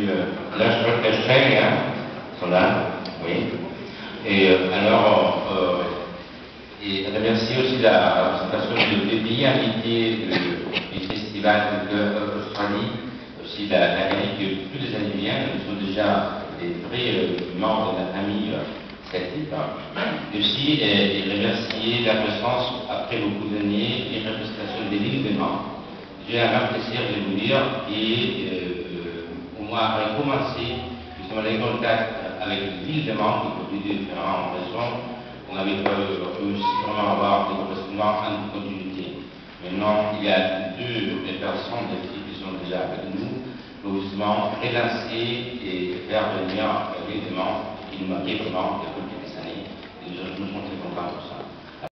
l'Australie, sont là, oui. Et alors, et remercier aussi la représentation des pays invités du Festival d'Australie, aussi l'Amérique de tous les années viennent, nous sommes déjà des vrais membres de la famille celtique. Et aussi, et remercier la présence, après beaucoup d'années, des représentations des lignes de membres. J'ai un grand plaisir de vous dire on a recommencé justement les contacts avec les villes de membres pour différentes raisons. On avait réussi vraiment à avoir des correspondants en continuité. Maintenant, il y a deux personnes qui sont déjà avec nous pour justement relancer et faire venir les villes de membres qui nous manquaient vraiment.